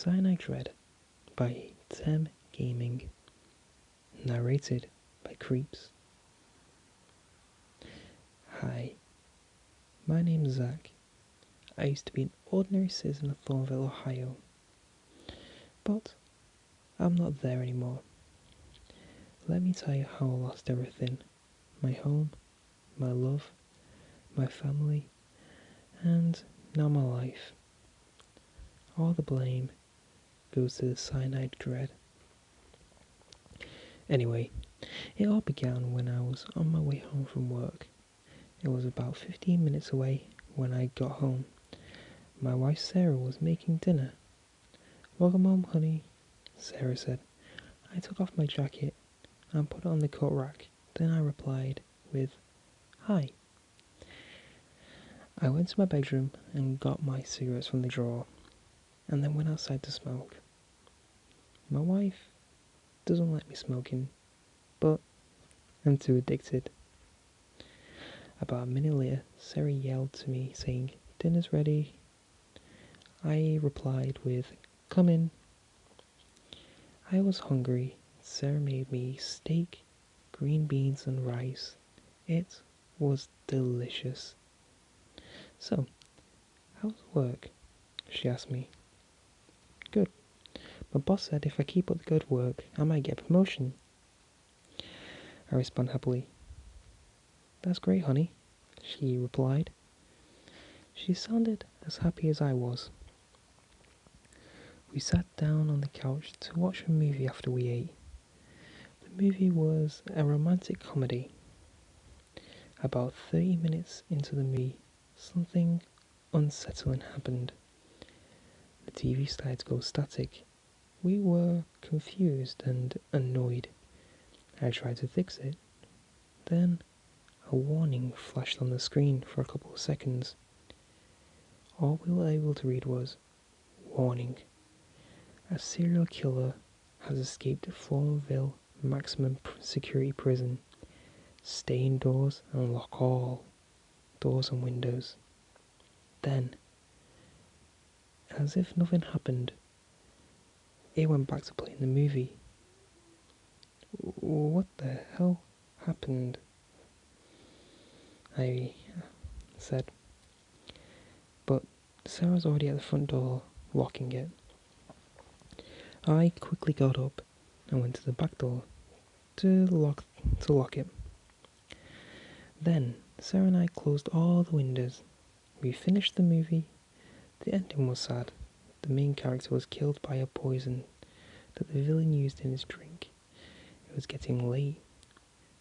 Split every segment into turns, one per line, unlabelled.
Cyanide Dread by Tem Gaming. Narrated by Creeps. Hi, my name's Zach. I used to be an ordinary citizen of Thornville, Ohio. But I'm not there anymore. Let me tell you how I lost everything. My home, my love, my family, and now my life. All the blame goes to the Cyanide Dread. Anyway, it all began when I was on my way home from work. It was about 15 minutes away when I got home. My wife Sarah was making dinner. "Welcome home, honey," Sarah said. I took off my jacket and put it on the coat rack. Then I replied with, "Hi." I went to my bedroom and got my cigarettes from the drawer, and then went outside to smoke. My wife doesn't let me smoking, but I'm too addicted. About a minute later, Sarah yelled to me saying, "Dinner's ready." I replied with, "Come in." I was hungry. Sarah made me steak, green beans and rice. It was delicious. "So, how's work?" she asked me. "Good. My boss said if I keep up the good work, I might get a promotion." I respond happily. "That's great, honey," she replied. She sounded as happy as I was. We sat down on the couch to watch a movie after we ate. The movie was a romantic comedy. About 30 minutes into the movie, something unsettling happened. The TV started to go static. We were confused and annoyed. I tried to fix it. Then a warning flashed on the screen for a couple of seconds. All we were able to read was, "Warning. A serial killer has escaped Thornville maximum security prison. Stay indoors and lock all doors and windows." Then, as if nothing happened, it went back to playing the movie. "What the hell happened?" I said. But Sarah's already at the front door, locking it. I quickly got up and went to the back door to lock it. Then Sarah and I closed all the windows. We finished the movie. The ending was sad. The main character was killed by a poison that the villain used in his drink. It was getting late,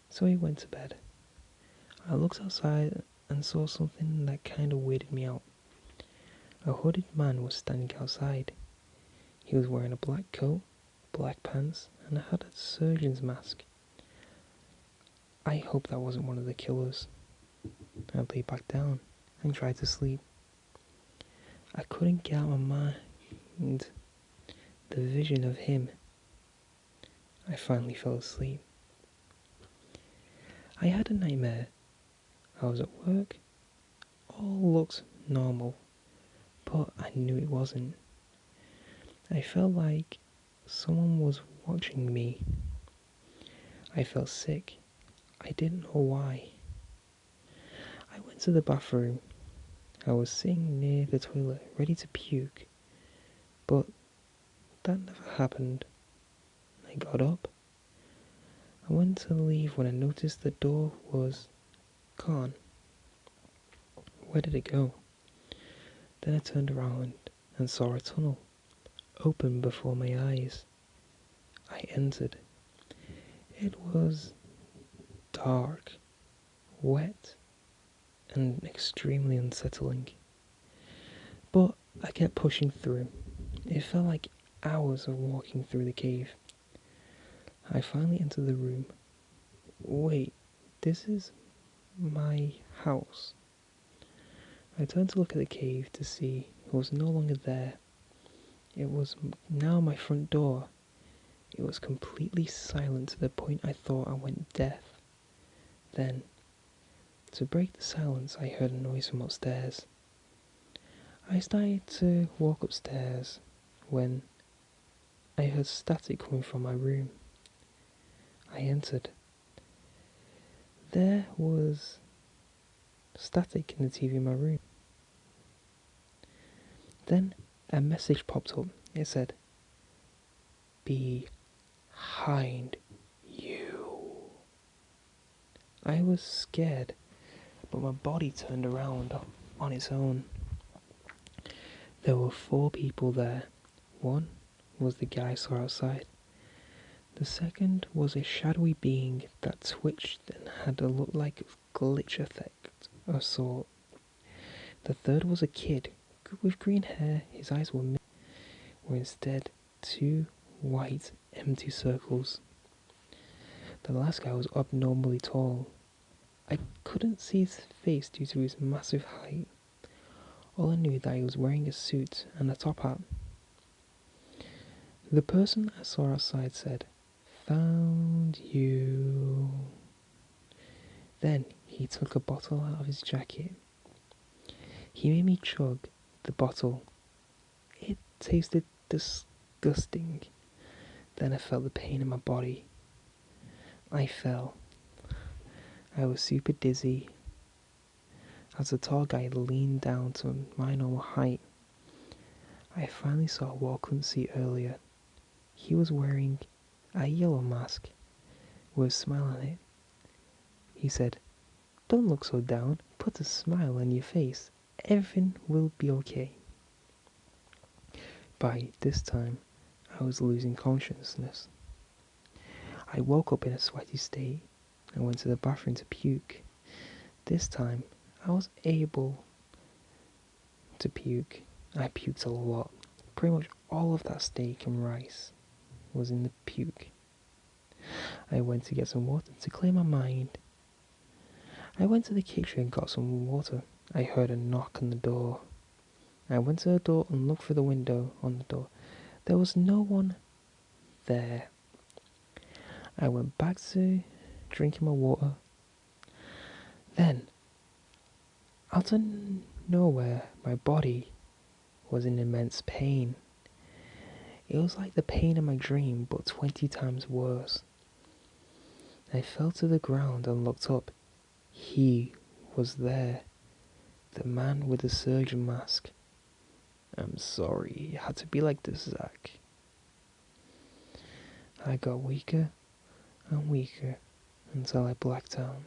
so he went to bed. I looked outside and saw something that kind of weirded me out. A hooded man was standing outside. He was wearing a black coat, black pants, and had a surgeon's mask. I hope that wasn't one of the killers. I lay back down and tried to sleep. I couldn't get out of my mind the vision of him. I finally fell asleep. I had a nightmare. I was at work. All looked normal, but I knew it wasn't. I felt like someone was watching me. I felt sick. I didn't know why. I went to the bathroom. I was sitting near the toilet, ready to puke, but that never happened. I got up. I went to leave when I noticed the door was gone. Where did it go? Then I turned around and saw a tunnel open before my eyes. I entered. It was dark, wet, and extremely unsettling. But I kept pushing through. It felt like hours of walking through the cave. I finally entered the room. Wait, this is my house. I turned to look at the cave to see it was no longer there. It was now my front door. It was completely silent to the point I thought I went deaf. Then, to break the silence, I heard a noise from upstairs. I started to walk upstairs. when I heard static coming from my room. I entered. There was static in the TV in my room. Then a message popped up. It said, "Behind you." I was scared, but my body turned around on its own. There were 4 people there. One was the guy I saw outside. The second was a shadowy being that twitched and had a look like glitch effect of sort. The third was a kid with green hair. His eyes were instead 2 white empty circles. The last guy was abnormally tall. I couldn't see his face due to his massive height. All I knew that he was wearing a suit and a top hat. The person I saw outside said, "Found you." Then he took a bottle out of his jacket. He made me chug the bottle. It tasted disgusting. Then I felt the pain in my body. I fell. I was super dizzy. As the tall guy leaned down to my normal height, I finally saw what I couldn't see earlier. He was wearing a yellow mask with a smile on it. He said, "Don't look so down. Put a smile on your face. Everything will be okay." By this time, I was losing consciousness. I woke up in a sweaty state and went to the bathroom to puke. This time, I was able to puke. I puked a lot. Pretty much all of that steak and rice was in the puke. I went to get some water to clear my mind. I went to the kitchen and got some water. I heard a knock on the door. I went to the door and looked through the window on the door. There was no one there. I went back to drinking my water. Then, out of nowhere, my body was in immense pain. It was like the pain in my dream, but 20 times worse. I fell to the ground and looked up. He was there. The man with the surgeon mask. "I'm sorry, it had to be like this, Zach." I got weaker and weaker until I blacked out.